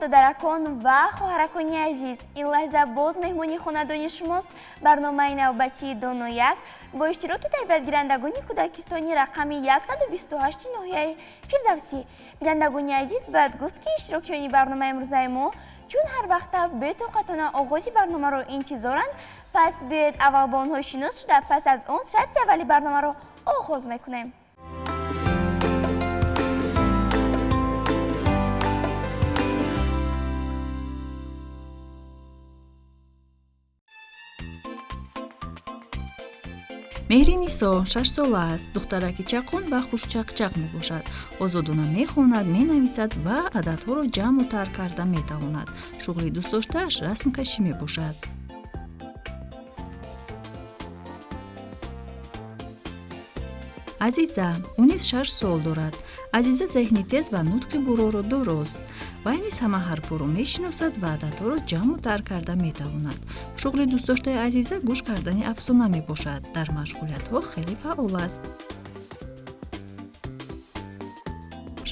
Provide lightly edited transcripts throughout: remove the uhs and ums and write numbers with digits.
додаракон ва хоҳаракони азиз, ин лаҳза боз меҳмони хонадони шумост. Барномаи навбатии Доно 1 бо иштироки тарбиятгирандагони кӯдакистони рақами 128 ноҳияи Фирдавсӣ. Бинандагони азиз, бояд гуфт ки иштирокчиёни барномаи имрӯзаи мо чун ҳар вақта бетоқатона оғози барномаро интизоранд, пас биёед аввал бо онҳо шинос шуда, пас аз он шарти аввали барномаро оғоз мекунем. меҳри нисо 6 сола аст. духтараки чақон ва хушчақчақ мебошад. озодона мехонад, менависад ва ададҳоро ҷамъу тарк карда метавонад. шуғли дӯстдоштааш расмкашӣ мебошад. азиза, ӯ низ 6 сол дорад. азиза зеҳни тез ва нутқи буроро дорост. вай низ ҳама ҳарфҳоро мешиносад ва ададҳоро ҷамъу тарк карда метавонад. шуғли дӯстдоштаи азиза гӯш кардани афсона мебошад. дар машғулиятҳо хеле фаъол аст.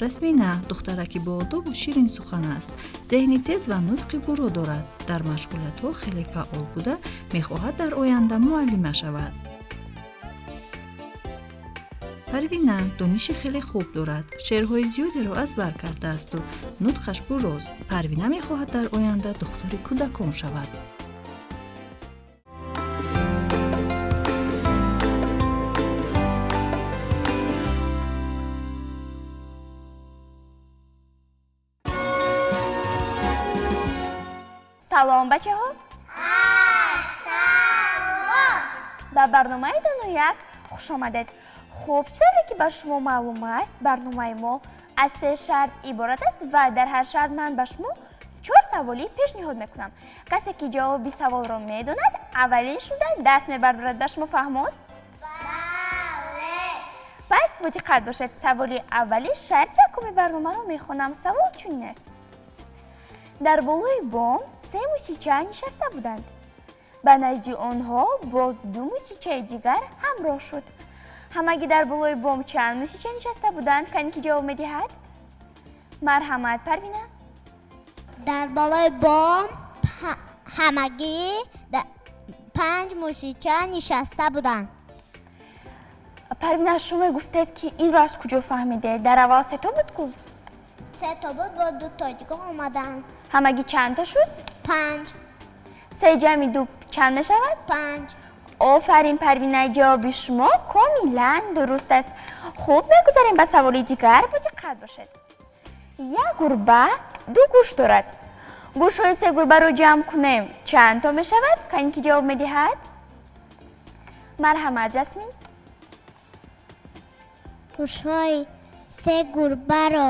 расмина духтараки боодобу ширин сухан аст. зеҳни тез ва нутқи буро дорад. дар машғулиятҳо хеле фаъол буда мехоҳад дар оянда муаллима шавад. парвина дониши хеле хуб дорад. шеърҳои зиёдеро азбар кардаасту нутқаш бурост. парвина мехоҳад дар оянда духтури кӯдакон шавад. салом бачаҳо. салом. ба барномаи Доно 1 хуш омадед. хуб, чизе ки ба шумо маълум аст, барномаи мо аз 3 шарт иборат аст ва дар ҳар шарт ман ба шумо 4 саволӣ пешниҳод мекунам. касе ки ҷавоби саволро медонад, аввалин шуда даст мебардорад. ба шумо фаҳмост? бале. пас бо диққат бошед. саволи аввали шарти якуми барномаро мехонам. савол чунин аст: дар болои бом 3 мусича нишаста буданд. ба назди онҳо боз 2 мусичаи дигар ҳамроҳ шуд. ҳамагӣ дар болои бом чанд мусича нишаста буданд? кане ки ҷавоб медиҳад? марҳамат, Парвина. дар балои бом ҳамагӣ 5 мусича нишаста буданд. Парвина, шумо гуфтед ки инро аз куҷо фаҳмидед? дар аввал 3 то буд ку? 3 то буд, бо 2 то дигар омаданд. ҳамагӣ чанд то шуд? 5. 3 ҷамъи 2 чанд мешавад? 5. офарин, Парвина, ҷавоби шумо комилан дуруст аст. хуб, мегузарем ба саволи дигар. бо диққат бошед. як гурба 2 гӯш дорад. гӯшҳои 3 гурбаро ҷамъ кунем, чанд то мешавад? кане ки ҷавоб медиҳад? марҳамат, Жасмин. гӯшҳои 3 гурбаро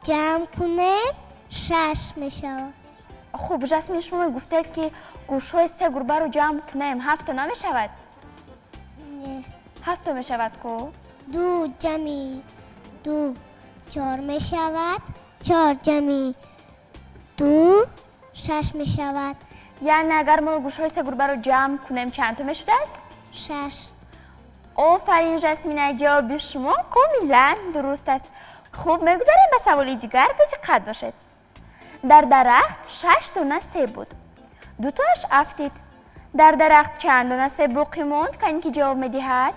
ҷамъ кунем 6 мешавад. хуб, Жасмин, шумо гуфтед ки гӯшҳои 3 гурбаро ҷамъ кунем 7 то намешавад? не. 7 то мешавад ку? 2 ҷамъи 2 4 мешавад. 4 ҷамъи 2 6 мешавад. яъне агар мо гӯшҳои 3 гурбаро ҷамъ кунем чанд то мешудааст? 6. офарин, Жасмина, ҷавоби шумо комилан дуруст аст. хуб, мегузарем ба саволи дигар. бо диққат бошед. дар дарахт 6 дона себ буд. 2 тоаш афтид. дар дарахт чанд дона себ боқӣ монд? кане ки ҷавоб медиҳад?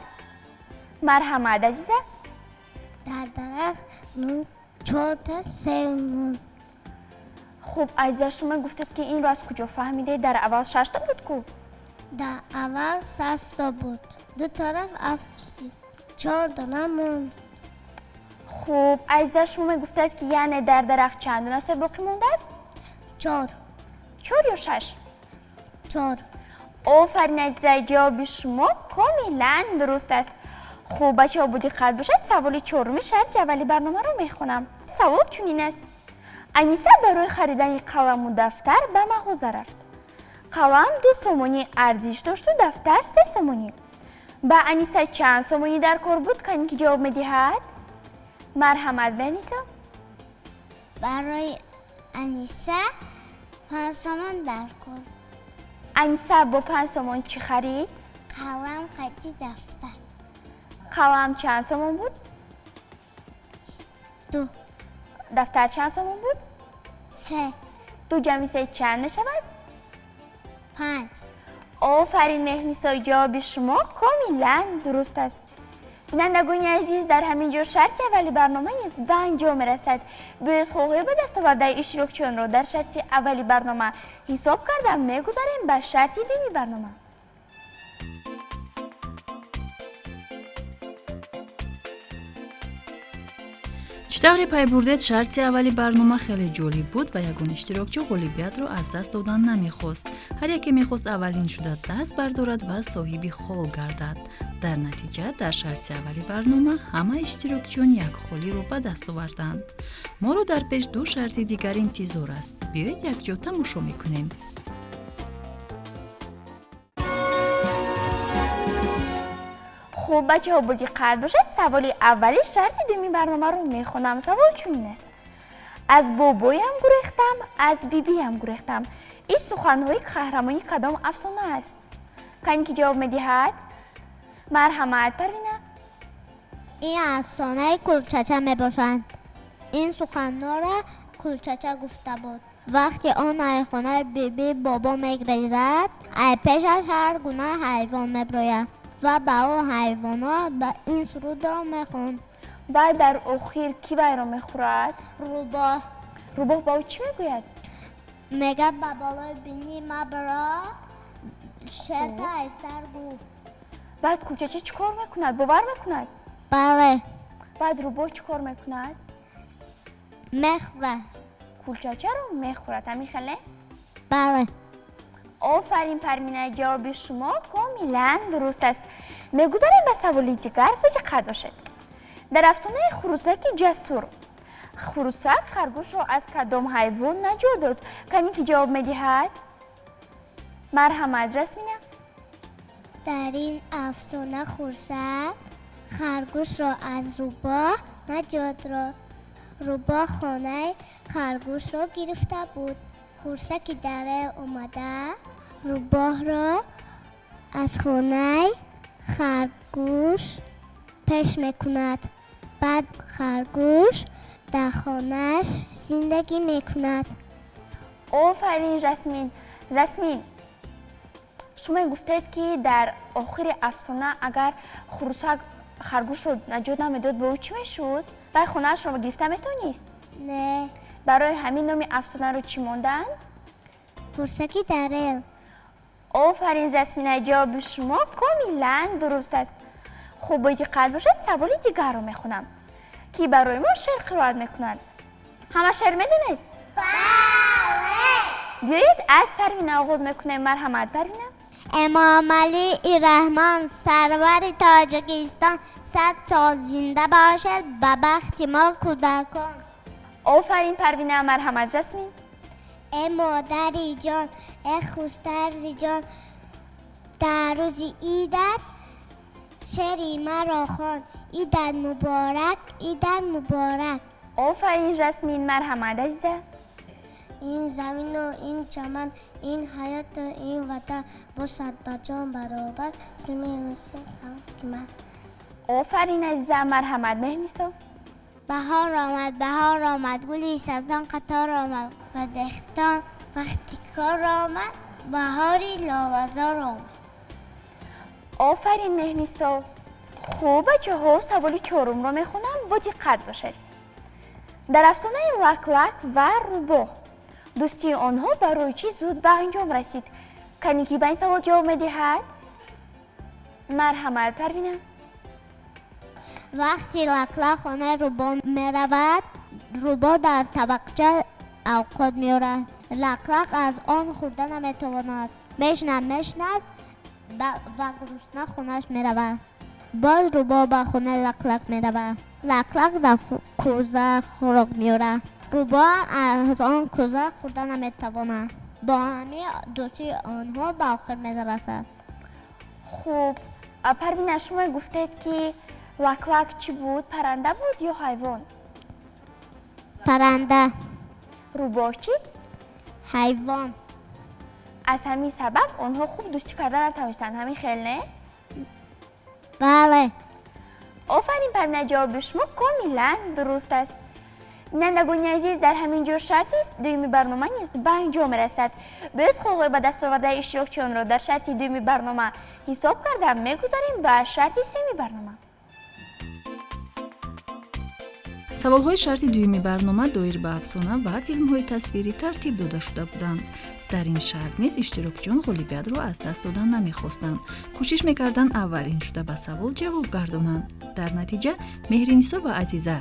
марҳамат, азиза. дар дарахт 4 та себ монд. хуб, азиза, шумо гуфтед ки инро аз куҷо фаҳмидед? дар аввал 6 то буд ку? дар аввал 6 та буд. 2 тараф афтид. 4 дона монд. хуб, азиза, шумо гуфтед ки яъне дар дарахт чанд дона себ боқӣ мондааст? 4. 4 ё 6? 4. офарин, азиза, ҷавоби шумо комилан дуруст аст. хуб, бачаҳо, бо диққат бошед. саволи 4-уми шарти аввали барномаро мехонам. савол чунин аст: аниса барои харидани қаламу дафтар ба мағоза рафт. қалам 2 сомонӣ арзиш дошту дафтар 3 сомонӣ. ба Аниса чанд сомонӣ дар кор буд? кане ки ҷавоб медиҳад? марҳамат, Аниса. барои Аниса 5 сомон дар кор. Аниса бо 5 сомон чӣ харид? қалам, қатӣ, дафтар. қалам чанд сомон буд? 2. дафтар чанд сомон буд? 3. دو جمع 3 چند می شود؟ 5. آفرین مهنیسا، جواب شما کاملا درست است. بینندگان عزیز، در همین جور شرط اولی برنامه نیز به انجام رسد. باید حقوق به دست آورده اشتراکچیان را در شرط اولی برنامه حساب کرده میگذاریم به شرط دومی برنامه. چطور پای بردید شرط اولی برنامه خیلی جالب بود و یگان اشتراکچی غالبیت رو از دست دادن نمیخواست. هر یکی میخواست اولین شده دست بردارد و صاحب خال گردد. در نتیجه در شرط اولی برنامه همه اشتراکچیان یک خالی رو به دست آوردند. ما رو در پیش دو شرط دیگر انتظار است. بیایید یک جا تماشا میکنیم. خب بچه ها، بودی قرد باشد سوال اولی شرط دومی برنامه رو میخونم. سوال چون است: از بابایم گریختم، از بیبیم گریختم. این سخنهای قهرمانی کدام افسانه است؟ کسی که جواب میدهد؟ مرحمت پروینه. این افسانه کلچچه می باشند. این سخنها را کلچچه گفته بود. وقتی آن ای خانه بیبی بابا میگریزد، ای پیشش هر گونه حیوان میبروید و به او حیوانا به این سرود را میخوند. بعد در آخر کی وی را میخورد؟ روباه. روباه با او چی میگوید؟ میگه به بالای بینی مبرا شرط ای سرگو. بعد کلچچه چی کار میکند؟ باور میکند؟ بله، بعد روباه چی کار میکند؟ میخوره. کلچچه رو میخورد. همین خیلی؟ بله. آفرین پرمینه، جواب شما کاملا درست است. میگذاریم به سوال دیگر. باید قد باشد. در افسانه خروسک جسور، خروسک خرگوش را از کدام حیوان نجات داد؟ کسی که جواب میدهد؟ مرحمت رسمینه. در این افسانه خورسک خرگوش را از روباه نجات را. روباه خانه خرگوش را گرفته بود. خورسکی در ایل اومده روباه را از خانه خرگوش پیش میکند. بعد خرگوش در خانهش زندگی میکند. آفرین رسمین. رسمین، شما گفتید که در آخر افسانه اگر خروسک خرگوش رو نجات نمیداد به او چی میشد؟ برای خانهش رو گرفته میتونیست؟ نه. برای همین نام افسانه رو چی موندن؟ خورسکی در ایل. آفرین رسمینه، جواب شما کاملا درست است. خب باید قلب باشد سوال دیگر رو میخونم که برای ما شعر قرائت میکنند. همه شعر میدونید؟ بله. بیایید از پروینه آغاز میکنیم. مرحمت پروینه. امام علی رحمان سرور تاجیکستان 100 سال زنده باشد به بخت ما کودکان. آفرین پروینه. مرحمت رسمین. ای مادری جان، ای خوسترزی جان، در روز عیدت شعری مرا خوان. عیدت مبارک، عیدت مبارک. آفرین رسمین. مرحمت عزیزه. این زمین و این چمن، این حیات و این وطن باشد با جان برابر سیمه مثل من. آفرین عزیزه. مرحمت مهمیسا. بهار آمد، بهار آمد، گلی سبزان قطار آمد و دختان وقتی کار آمد، بهاری لاوزار آمد. آفرین مهمیسا. خوب بچه ها، سوال چهارم رو میخونم. با دقت باشید. در افسانه لک لک و روباه دوستی آنها برای چی زود به انجام رسید؟ کسی که به این سوال جواب میدهد؟ مرحمت پروینه. وقتی لک لک خانه روباه می رود، روباه در طبقچه اوقات می آورد. لک لک از آن خورده نمی تواند. میشند و گرسنه خونهش می رود. باز روباه به خونه لک لک می رود. لک لک در کوزه خوراک می آورد. روباه از آن کوزه خورده نمی تواند. با همه دوستی آنها به آخر می رسد. خوب پروینه، شما گفتید که لک لک چی بود؟ پرنده بود یا حیوان؟ پرنده. روباه چی؟ حیوان. از همین سبب آنها خوب دوستی کردن نتوانستند. همین خیلی نه؟ بله. آفرین پروینه، جواب شما کاملا درست است. بینندگان عزیز در همین جور شرطی است دومی برنامه نیز به انجام رسد. باید خواهی به دست آورده اشتراکچیان را در شرط دومی برنامه حساب کرده میگذاریم به شرط سومی برنامه. саволҳои шарти дуюми барнома доир ба афсона ва филмҳои тасвирӣ тартиб дода шуда буданд. дар ин шарт низ иштирокчиён ғолибиятро аз даст додан намехостанд. кӯшиш мекарданд аввалин шуда ба савол ҷавоб гардонанд. дар натиҷа меҳринисо ва азиза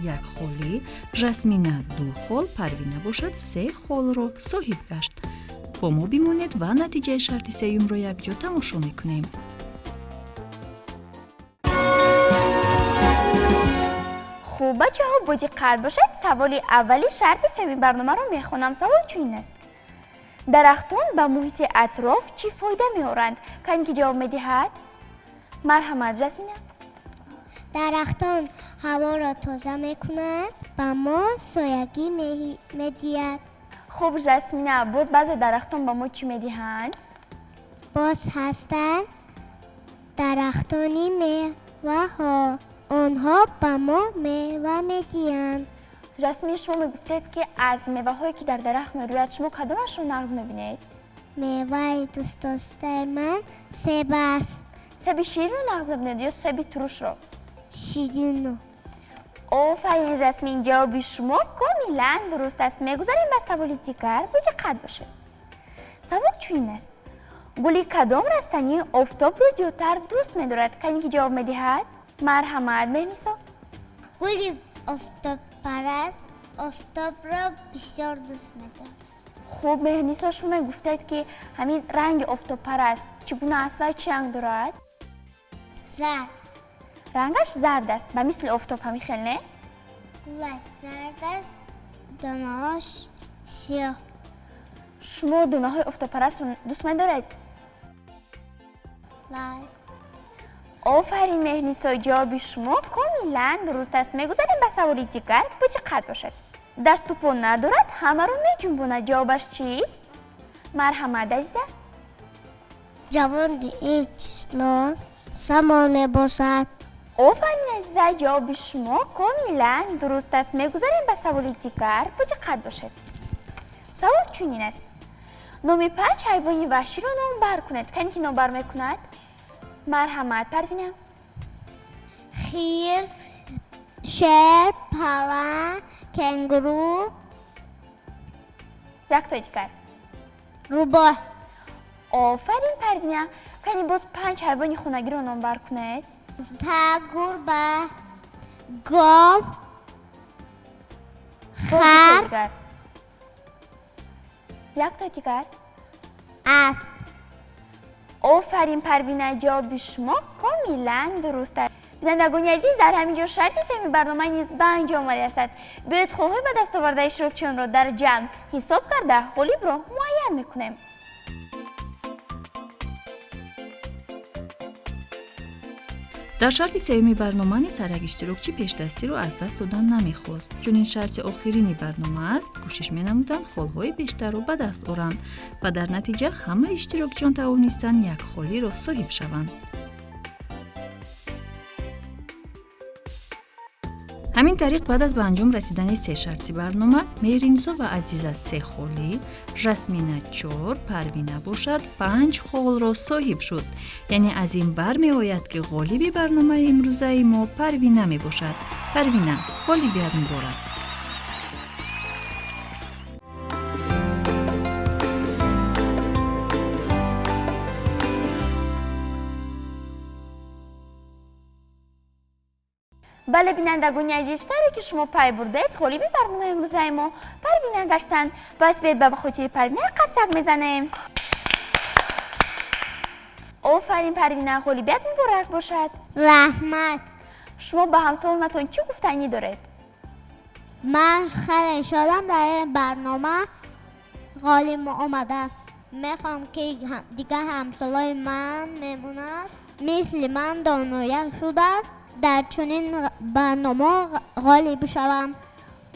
1 холӣ, жасмина 2 хол, парвина бошад 3 холро соҳиб гашт. бо мо бимонед ва натиҷаи шарти сеюмро якҷо тамошо мекунем. خوب بچه ها با دقت باشد. سوال اولی شرط سومی برنامه رو میخونم. سوال چنین است: درختان به محیط اطراف چی فایده میارند؟ کن که جواب میدهد. مرحمت جسمینه. درختان هوا را تازه میکنند و ما سایگی میدهد. خوب جسمینه، باز بعضی درختان به ما چی میدهند؟ باز هستند درختانی میوه ها، آنها به ما میوه میدهند. جسمین، شما میگفتید که از میوه هایی که در درخت میروید شما کدامش رو نقض میبینید؟ میوه دوست داشته من سیب است. سیب شیرین رو نقض میبینید یا سیب ترش رو؟ شیرین. آفرین جسمین، جواب شما کاملا درست است. میگذاریم به سوال دیگر. با دقت باشید. سوال چنین است: گلی کدام رستنی آفتاب رو زیادتر دوست می‌دارد؟ کسی که جواب می‌دهد؟ مرحمت مهنیسا. گلی آفتاب پرست آفتاب را بسیار دوست می‌دارد. خوب مهنیسا، شما گفتید که همین رنگ آفتاب پرست چگونه است و چه رنگ دارد؟ زرد. رنگش زرد است و مثل آفتاب همین خیلی نه؟ گلش زرد است، دانه‌هاش سیاه. شما دونه های آفتاب پرست رو دوست می‌دارید؟ بله. آفرین مهنیسا، جواب شما کاملا درست است. میگذاریم به سوال دیگر. با دقت باشید. دست و پا ندارد، همه رو میجنباند. جوابش چیست؟ مرحمت عزیزه. جوان ایچلان سامان میباشد. آفرین عزیزه، جواب شما کاملا درست است. میگذاریم به سوال دیگر. با دقت باشید. سوال چنین است: نام 5 حیوان وحشی رو نام بر کنید. کسی که نام بر میکند؟ مرحمت پروینه. خرس، شیر، پلنگ، کنگرو. یک تا دیگر. روباه. آفرین پروینه. کسی باز 5 حیوان خونگی رو نام بر کنید؟ سگ، گربه، گاو، باز خر. دیگر. یک تا دیگر. اسب. آفرین پروینه، جواب شما کاملا درست است. بینندگان عزیز، در همینجا شرط سومی برنامه نیز به انجام رسد. باید خواهی به دست آورده اشتراکچیان را در جمع حساب کرده غالب را معین میکنیم. дар шарти сеюми барнома низ ҳар як иштирокчӣ пешдастиро аз даст додан намехост. чунин шарти охирини барнома аст. кӯшиш менамуданд холҳои бештарро ба даст оранд ва дар натиҷа ҳама иштирокчиён тавонистанд як холиро соҳиб шаванд. ҳамин тариқ баъд аз ба анҷом расидани се шарти барнома, меҳринисо ва азиза 3 холӣ, жасмина 4, парвина бошад 5 холро соҳиб шуд. яъне аз ин бармеояд ки ғолиби барномаи имрӯзаи мо парвина мебошад. парвина, ғолибият муборак. بله بینندگان عزیز، طوری که شما پی بردید غالب برنامه امروزی ما پروینه گشتن. باعث بیاید به خاطر پروینه قدسک میزنیم. آفرین پروینه، غالبیت مبارک باشد. رحمت. شما به همسالانتون چی گفتنی دارید؟ من خیلی شادم در این برنامه غالب آمده. میخوام که دیگه همسالای من میموند مثل من دانایک شده در چنین برنامه غالب شوم.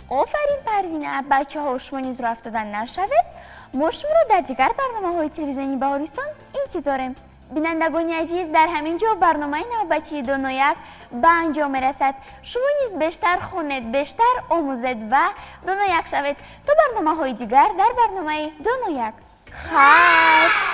آفرین پروینه، بچه ها شما نیز رو افتادن نشوید. ما شما رو در دیگر برنامه های تلویزیونی بهارستان انتظاریم. بینندگان عزیز، در همین جا برنامه نوبتی دونویک به انجام میرسد. شما نیز بیشتر خوانید، بیشتر آموزید و دونویک شوید. تا برنامه های دیگر در برنامه دونویک. خیر.